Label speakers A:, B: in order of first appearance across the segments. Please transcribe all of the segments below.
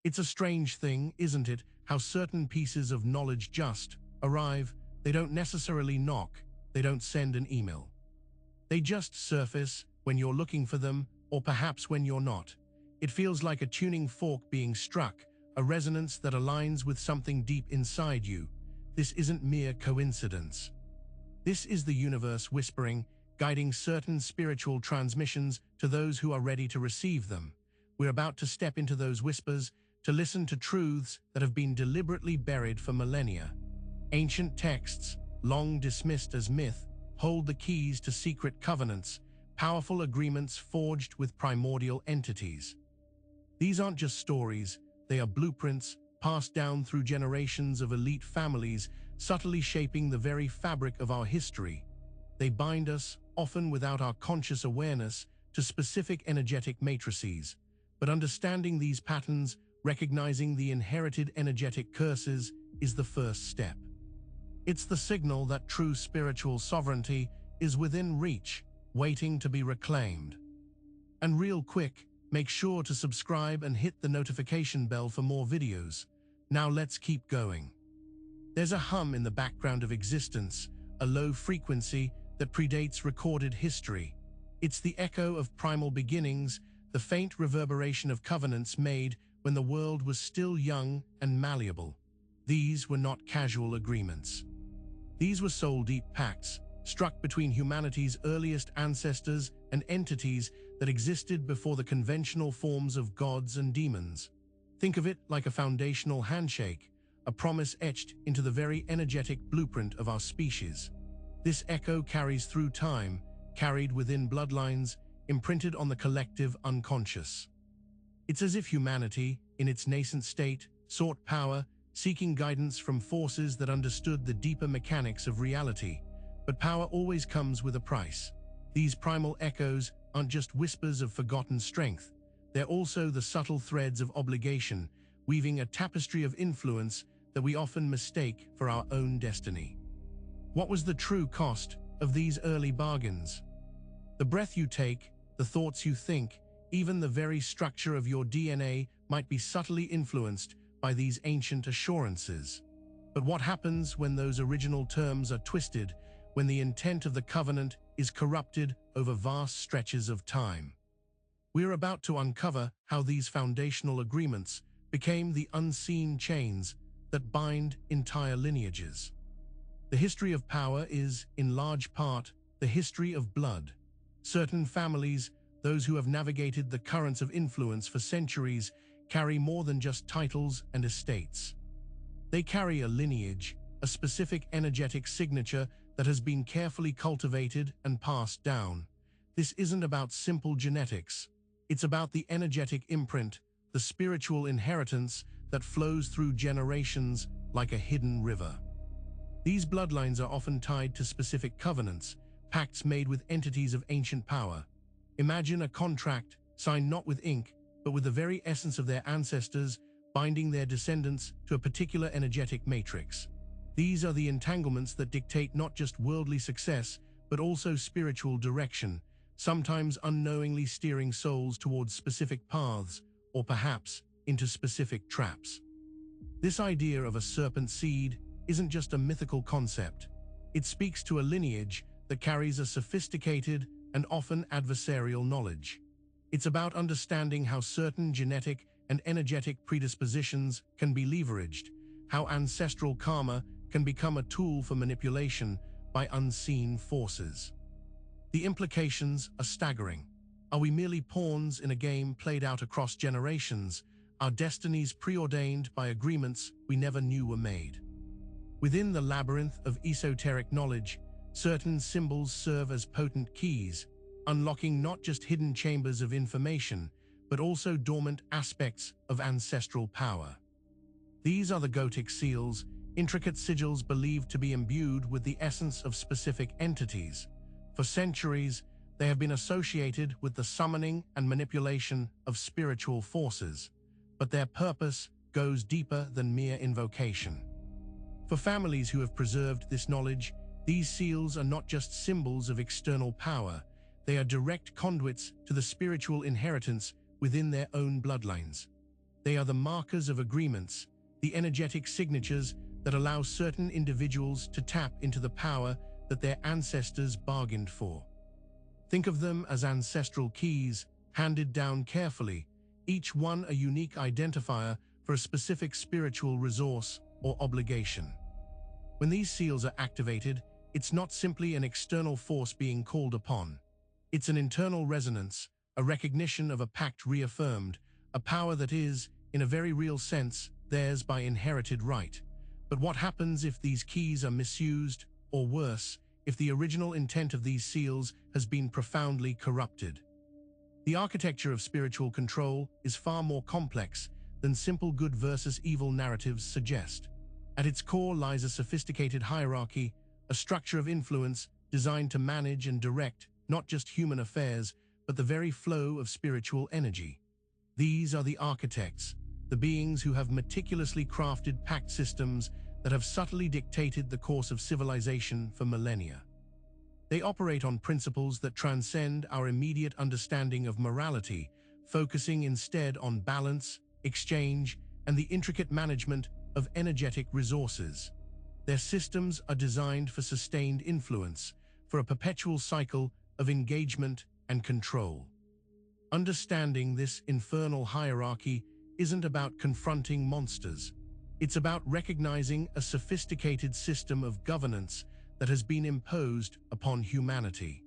A: It's a strange thing, isn't it, how certain pieces of knowledge just arrive. They don't necessarily knock, they don't send an email. They just surface when you're looking for them, or perhaps when you're not. It feels like a tuning fork being struck, a resonance that aligns with something deep inside you. This isn't mere coincidence. This is the universe whispering, guiding certain spiritual transmissions to those who are ready to receive them. We're about to step into those whispers, to listen to truths that have been deliberately buried for millennia. Ancient texts, long dismissed as myth, hold the keys to secret covenants, powerful agreements forged with primordial entities. These aren't just stories, they are blueprints passed down through generations of elite families, subtly shaping the very fabric of our history. They bind us, often without our conscious awareness, to specific energetic matrices. But understanding these patterns, recognizing the inherited energetic curses, is the first step. It's the signal that true spiritual sovereignty is within reach, waiting to be reclaimed. And real quick, make sure to subscribe and hit the notification bell for more videos. Now let's keep going. There's a hum in the background of existence, a low frequency that predates recorded history. It's the echo of primal beginnings, the faint reverberation of covenants made when the world was still young and malleable. These were not casual agreements. These were soul-deep pacts, struck between humanity's earliest ancestors and entities that existed before the conventional forms of gods and demons. Think of it like a foundational handshake, a promise etched into the very energetic blueprint of our species. This echo carries through time, carried within bloodlines, imprinted on the collective unconscious. It's as if humanity, in its nascent state, sought power, seeking guidance from forces that understood the deeper mechanics of reality. But power always comes with a price. These primal echoes aren't just whispers of forgotten strength. They're also the subtle threads of obligation, weaving a tapestry of influence that we often mistake for our own destiny. What was the true cost of these early bargains? The breath you take, the thoughts you think, even the very structure of your DNA might be subtly influenced by these ancient assurances. But what happens when those original terms are twisted, when the intent of the covenant is corrupted over vast stretches of time? We're about to uncover how these foundational agreements became the unseen chains that bind entire lineages. The history of power is, in large part, the history of blood. Certain families, those who have navigated the currents of influence for centuries, carry more than just titles and estates. They carry a lineage, a specific energetic signature that has been carefully cultivated and passed down. This isn't about simple genetics. It's about the energetic imprint, the spiritual inheritance that flows through generations like a hidden river. These bloodlines are often tied to specific covenants, pacts made with entities of ancient power. Imagine a contract signed not with ink, but with the very essence of their ancestors, binding their descendants to a particular energetic matrix. These are the entanglements that dictate not just worldly success, but also spiritual direction, sometimes unknowingly steering souls towards specific paths, or perhaps into specific traps. This idea of a serpent seed isn't just a mythical concept. It speaks to a lineage that carries a sophisticated and often adversarial knowledge. It's about understanding how certain genetic and energetic predispositions can be leveraged, how ancestral karma can become a tool for manipulation by unseen forces. The implications are staggering. Are we merely pawns in a game played out across generations, our destinies preordained by agreements we never knew were made? Within the labyrinth of esoteric knowledge, certain symbols serve as potent keys, unlocking not just hidden chambers of information, but also dormant aspects of ancestral power. These are the Gotic seals, intricate sigils believed to be imbued with the essence of specific entities. For centuries, they have been associated with the summoning and manipulation of spiritual forces, but their purpose goes deeper than mere invocation. For families who have preserved this knowledge, these seals are not just symbols of external power, they are direct conduits to the spiritual inheritance within their own bloodlines. They are the markers of agreements, the energetic signatures that allow certain individuals to tap into the power that their ancestors bargained for. Think of them as ancestral keys, handed down carefully, each one a unique identifier for a specific spiritual resource or obligation. When these seals are activated, it's not simply an external force being called upon. It's an internal resonance, a recognition of a pact reaffirmed, a power that is, in a very real sense, theirs by inherited right. But what happens if these keys are misused, or worse, if the original intent of these seals has been profoundly corrupted? The architecture of spiritual control is far more complex than simple good versus evil narratives suggest. At its core lies a sophisticated hierarchy, a structure of influence designed to manage and direct not just human affairs, but the very flow of spiritual energy. These are the architects, the beings who have meticulously crafted pact systems that have subtly dictated the course of civilization for millennia. They operate on principles that transcend our immediate understanding of morality, focusing instead on balance, exchange, and the intricate management of energetic resources. Their systems are designed for sustained influence, for a perpetual cycle of engagement and control. Understanding this infernal hierarchy isn't about confronting monsters. It's about recognizing a sophisticated system of governance that has been imposed upon humanity.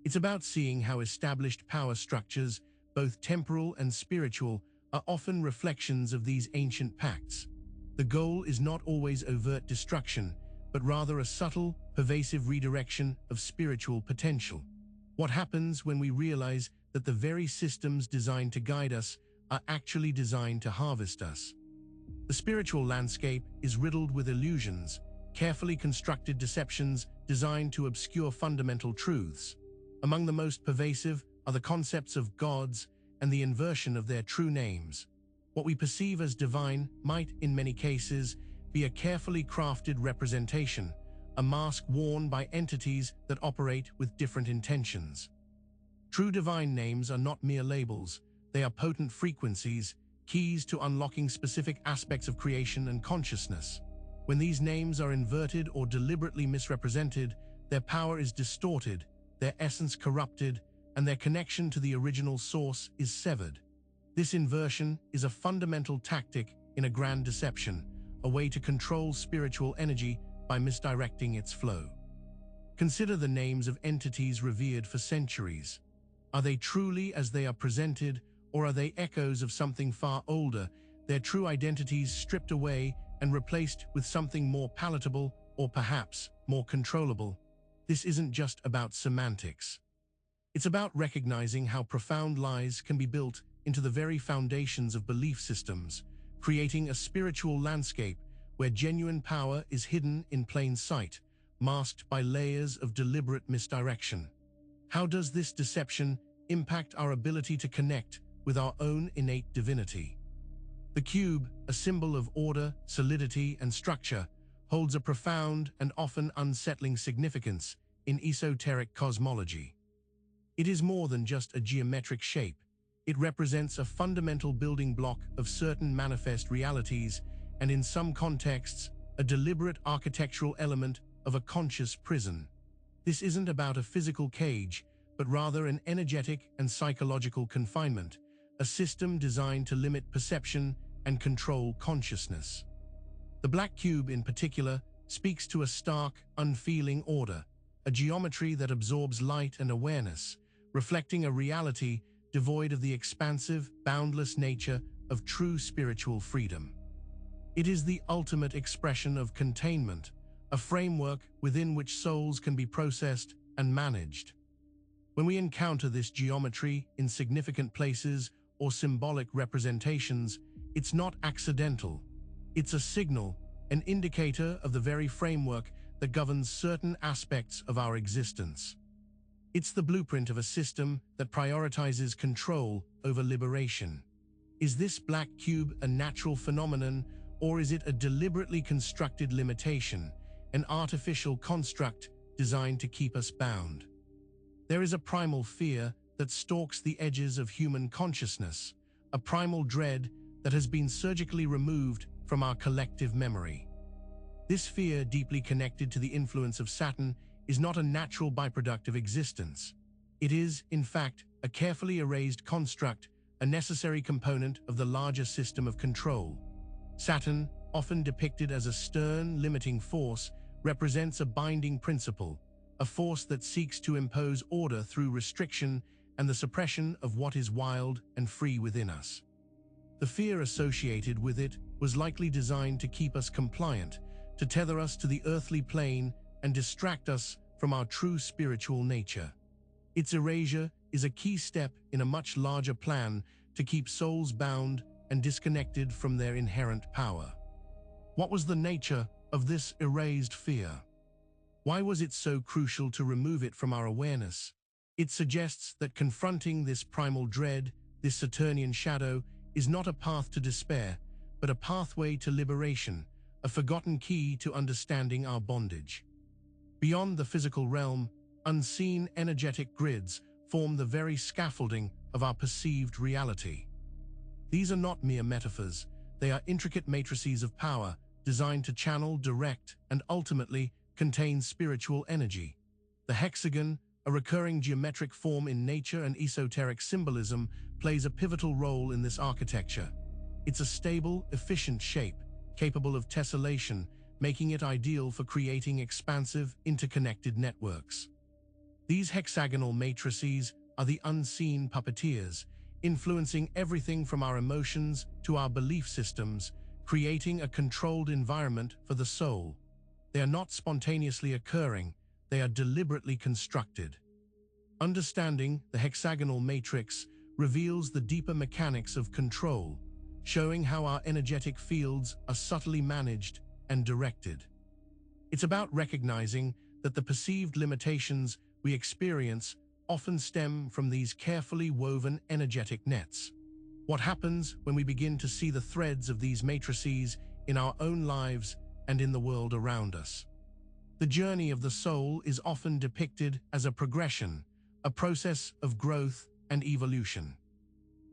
A: It's about seeing how established power structures, both temporal and spiritual, are often reflections of these ancient pacts. The goal is not always overt destruction, but rather a subtle, pervasive redirection of spiritual potential. What happens when we realize that the very systems designed to guide us are actually designed to harvest us? The spiritual landscape is riddled with illusions, carefully constructed deceptions designed to obscure fundamental truths. Among the most pervasive are the concepts of gods and the inversion of their true names. What we perceive as divine might, in many cases, be a carefully crafted representation, a mask worn by entities that operate with different intentions. True divine names are not mere labels, they are potent frequencies, keys to unlocking specific aspects of creation and consciousness. When these names are inverted or deliberately misrepresented, their power is distorted, their essence corrupted, and their connection to the original source is severed. This inversion is a fundamental tactic in a grand deception, a way to control spiritual energy by misdirecting its flow. Consider the names of entities revered for centuries. Are they truly as they are presented, or are they echoes of something far older, their true identities stripped away and replaced with something more palatable or perhaps more controllable? This isn't just about semantics. It's about recognizing how profound lies can be built into the very foundations of belief systems, creating a spiritual landscape where genuine power is hidden in plain sight, masked by layers of deliberate misdirection. How does this deception impact our ability to connect with our own innate divinity? The cube, a symbol of order, solidity, and structure, holds a profound and often unsettling significance in esoteric cosmology. It is more than just a geometric shape. It represents a fundamental building block of certain manifest realities, and in some contexts, a deliberate architectural element of a conscious prison. This isn't about a physical cage, but rather an energetic and psychological confinement, a system designed to limit perception and control consciousness. The black cube in particular speaks to a stark, unfeeling order, a geometry that absorbs light and awareness, reflecting a reality devoid of the expansive, boundless nature of true spiritual freedom. It is the ultimate expression of containment, a framework within which souls can be processed and managed. When we encounter this geometry in significant places or symbolic representations, it's not accidental. It's a signal, an indicator of the very framework that governs certain aspects of our existence. It's the blueprint of a system that prioritizes control over liberation. Is this black cube a natural phenomenon, or is it a deliberately constructed limitation, an artificial construct designed to keep us bound? There is a primal fear that stalks the edges of human consciousness, a primal dread that has been surgically removed from our collective memory. This fear, deeply connected to the influence of Saturn, is not a natural byproduct of existence. It is, in fact, a carefully erased construct, a necessary component of the larger system of control. Saturn, often depicted as a stern, limiting force, represents a binding principle, a force that seeks to impose order through restriction and the suppression of what is wild and free within us. The fear associated with it was likely designed to keep us compliant, to tether us to the earthly plane and distract us from our true spiritual nature. Its erasure is a key step in a much larger plan to keep souls bound and disconnected from their inherent power. What was the nature of this erased fear? Why was it so crucial to remove it from our awareness? It suggests that confronting this primal dread, this Saturnian shadow, is not a path to despair, but a pathway to liberation, a forgotten key to understanding our bondage. Beyond the physical realm, unseen energetic grids form the very scaffolding of our perceived reality. These are not mere metaphors, they are intricate matrices of power designed to channel, direct, and ultimately contain spiritual energy. The hexagon, a recurring geometric form in nature and esoteric symbolism, plays a pivotal role in this architecture. It's a stable, efficient shape, capable of tessellation, making it ideal for creating expansive, interconnected networks. These hexagonal matrices are the unseen puppeteers, influencing everything from our emotions to our belief systems, creating a controlled environment for the soul. They are not spontaneously occurring, they are deliberately constructed. Understanding the hexagonal matrix reveals the deeper mechanics of control, showing how our energetic fields are subtly managed and directed. It's about recognizing that the perceived limitations we experience often stem from these carefully woven energetic nets. What happens when we begin to see the threads of these matrices in our own lives and in the world around us? The journey of the soul is often depicted as a progression, a process of growth and evolution.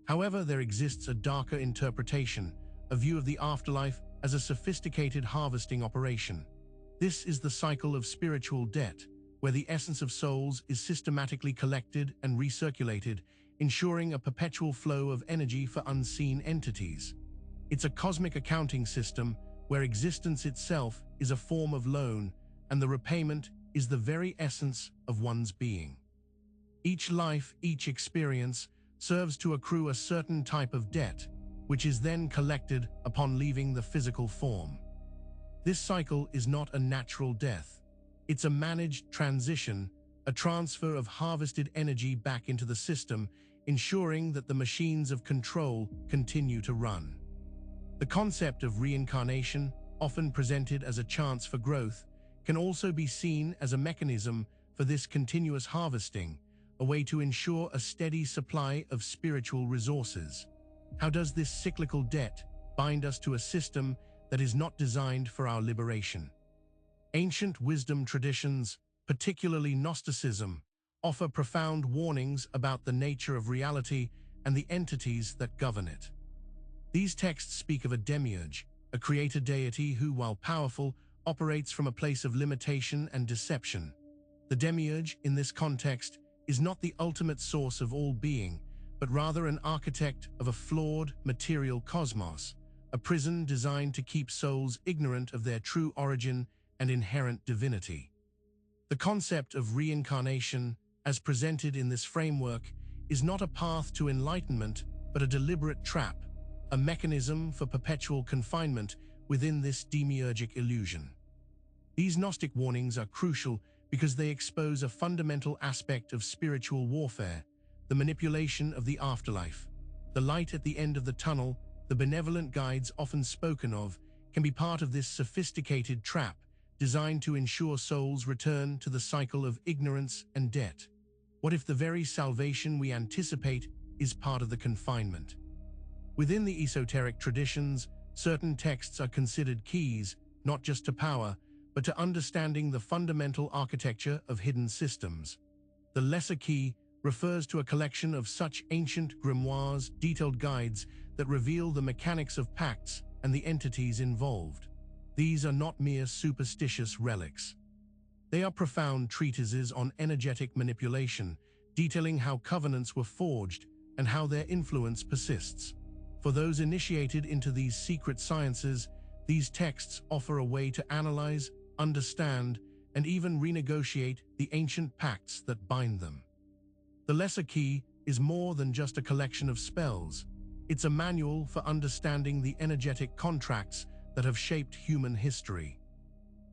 A: However, there exists a darker interpretation, a view of the afterlife as a sophisticated harvesting operation. This is the cycle of spiritual debt, where the essence of souls is systematically collected and recirculated, ensuring a perpetual flow of energy for unseen entities. It's a cosmic accounting system where existence itself is a form of loan and the repayment is the very essence of one's being. Each life, each experience, serves to accrue a certain type of debt, which is then collected upon leaving the physical form. This cycle is not a natural death. It's a managed transition, a transfer of harvested energy back into the system, ensuring that the machines of control continue to run. The concept of reincarnation, often presented as a chance for growth, can also be seen as a mechanism for this continuous harvesting, a way to ensure a steady supply of spiritual resources. How does this cyclical debt bind us to a system that is not designed for our liberation? Ancient wisdom traditions, particularly Gnosticism, offer profound warnings about the nature of reality and the entities that govern it. These texts speak of a demiurge, a creator deity who, while powerful, operates from a place of limitation and deception. The demiurge, in this context, is not the ultimate source of all being, but rather an architect of a flawed, material cosmos, a prison designed to keep souls ignorant of their true origin and inherent divinity. The concept of reincarnation, as presented in this framework, is not a path to enlightenment, but a deliberate trap, a mechanism for perpetual confinement within this demiurgic illusion. These Gnostic warnings are crucial because they expose a fundamental aspect of spiritual warfare, the manipulation of the afterlife. The light at the end of the tunnel, the benevolent guides often spoken of, can be part of this sophisticated trap, designed to ensure souls return to the cycle of ignorance and debt. What if the very salvation we anticipate is part of the confinement? Within the esoteric traditions, certain texts are considered keys, not just to power, but to understanding the fundamental architecture of hidden systems. The lesser key, refers to a collection of such ancient grimoires, detailed guides that reveal the mechanics of pacts and the entities involved. These are not mere superstitious relics. They are profound treatises on energetic manipulation, detailing how covenants were forged and how their influence persists. For those initiated into these secret sciences, these texts offer a way to analyze, understand, and even renegotiate the ancient pacts that bind them. The Lesser Key is more than just a collection of spells. It's a manual for understanding the energetic contracts that have shaped human history.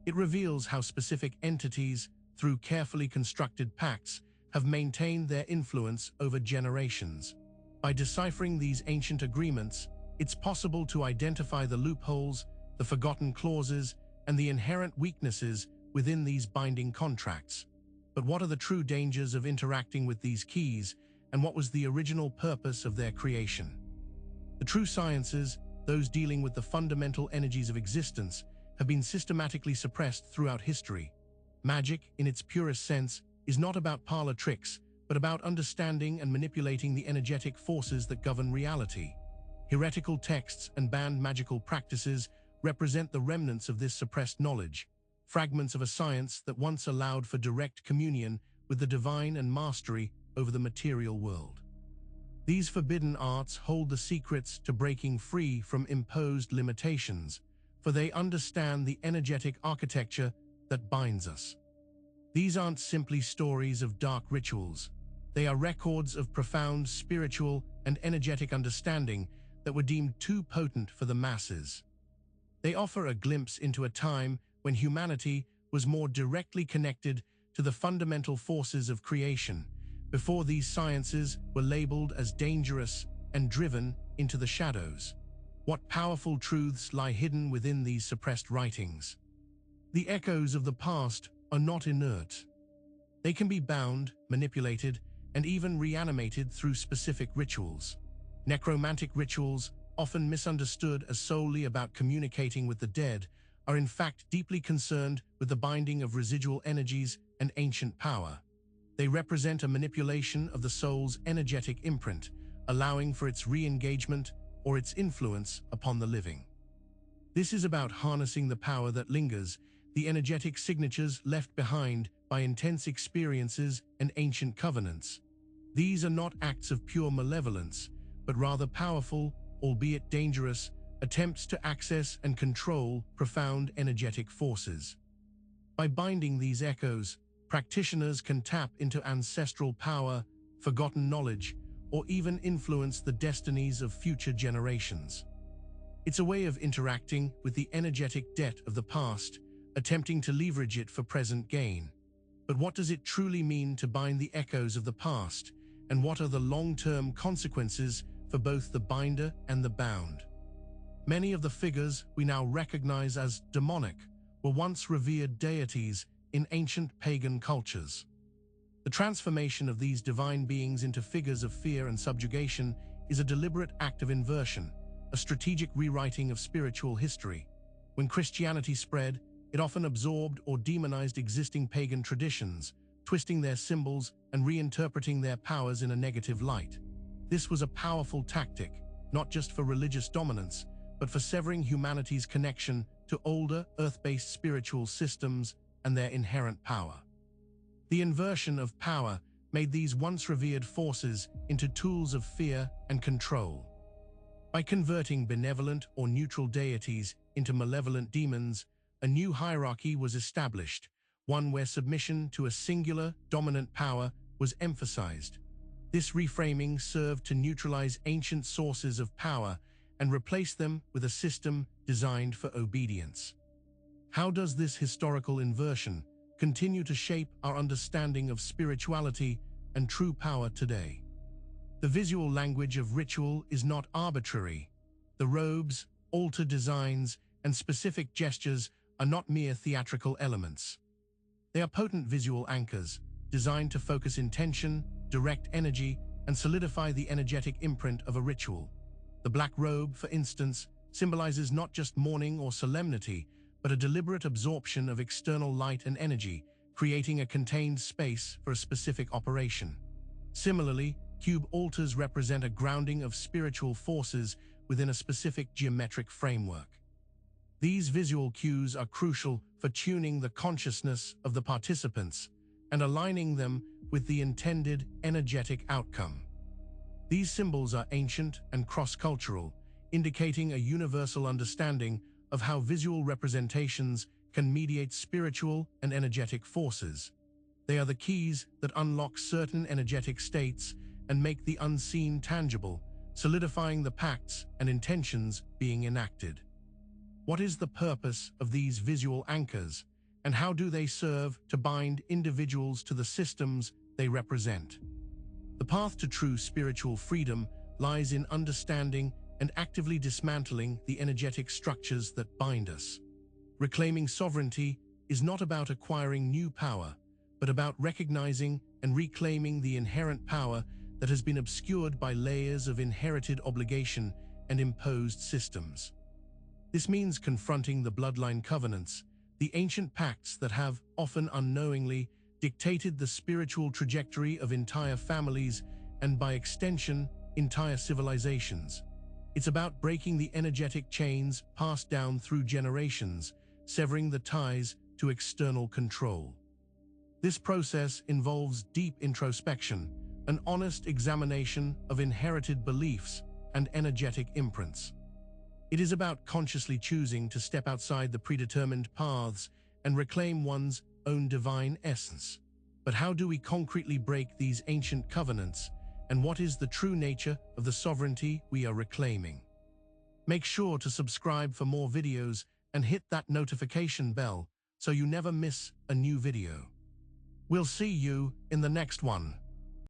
A: It reveals how specific entities, through carefully constructed pacts, have maintained their influence over generations. By deciphering these ancient agreements, it's possible to identify the loopholes, the forgotten clauses, and the inherent weaknesses within these binding contracts. But what are the true dangers of interacting with these keys, and what was the original purpose of their creation? The true sciences, those dealing with the fundamental energies of existence, have been systematically suppressed throughout history. Magic, in its purest sense, is not about parlor tricks, but about understanding and manipulating the energetic forces that govern reality. Heretical texts and banned magical practices represent the remnants of this suppressed knowledge, fragments of a science that once allowed for direct communion with the divine and mastery over the material world. These forbidden arts hold the secrets to breaking free from imposed limitations, for they understand the energetic architecture that binds us. These aren't simply stories of dark rituals. They are records of profound spiritual and energetic understanding that were deemed too potent for the masses. They offer a glimpse into a time when humanity was more directly connected to the fundamental forces of creation, before these sciences were labeled as dangerous and driven into the shadows. What powerful truths lie hidden within these suppressed writings? The echoes of the past are not inert. They can be bound, manipulated, and even reanimated through specific rituals. Necromantic rituals, often misunderstood as solely about communicating with the dead, are in fact deeply concerned with the binding of residual energies and ancient power. They represent a manipulation of the soul's energetic imprint, allowing for its re-engagement or its influence upon the living. This is about harnessing the power that lingers, the energetic signatures left behind by intense experiences and ancient covenants. These are not acts of pure malevolence, but rather powerful, albeit dangerous, attempts to access and control profound energetic forces. By binding these echoes, practitioners can tap into ancestral power, forgotten knowledge, or even influence the destinies of future generations. It's a way of interacting with the energetic debt of the past, attempting to leverage it for present gain. But what does it truly mean to bind the echoes of the past, and what are the long-term consequences for both the binder and the bound? Many of the figures we now recognize as demonic were once revered deities in ancient pagan cultures. The transformation of these divine beings into figures of fear and subjugation is a deliberate act of inversion, a strategic rewriting of spiritual history. When Christianity spread, it often absorbed or demonized existing pagan traditions, twisting their symbols and reinterpreting their powers in a negative light. This was a powerful tactic, not just for religious dominance, but for severing humanity's connection to older, earth-based spiritual systems and their inherent power. The inversion of power made these once revered forces into tools of fear and control. By converting benevolent or neutral deities into malevolent demons, a new hierarchy was established, one where submission to a singular, dominant power was emphasized. This reframing served to neutralize ancient sources of power and replace them with a system designed for obedience. How does this historical inversion continue to shape our understanding of spirituality and true power today? The visual language of ritual is not arbitrary. The robes, altar designs, and specific gestures are not mere theatrical elements. They are potent visual anchors, designed to focus intention, direct energy, and solidify the energetic imprint of a ritual. The black robe, for instance, symbolizes not just mourning or solemnity, but a deliberate absorption of external light and energy, creating a contained space for a specific operation. Similarly, cube altars represent a grounding of spiritual forces within a specific geometric framework. These visual cues are crucial for tuning the consciousness of the participants and aligning them with the intended energetic outcome. These symbols are ancient and cross-cultural, indicating a universal understanding of how visual representations can mediate spiritual and energetic forces. They are the keys that unlock certain energetic states and make the unseen tangible, solidifying the pacts and intentions being enacted. What is the purpose of these visual anchors, and how do they serve to bind individuals to the systems they represent? The path to true spiritual freedom lies in understanding and actively dismantling the energetic structures that bind us. Reclaiming sovereignty is not about acquiring new power, but about recognizing and reclaiming the inherent power that has been obscured by layers of inherited obligation and imposed systems. This means confronting the bloodline covenants, the ancient pacts that have, often unknowingly, dictated the spiritual trajectory of entire families and, by extension, entire civilizations. It's about breaking the energetic chains passed down through generations, severing the ties to external control. This process involves deep introspection, an honest examination of inherited beliefs and energetic imprints. It is about consciously choosing to step outside the predetermined paths and reclaim one's own divine essence. But how do we concretely break these ancient covenants, and what is the true nature of the sovereignty we are reclaiming? Make sure to subscribe for more videos and hit that notification bell so you never miss a new video. We'll see you in the next one.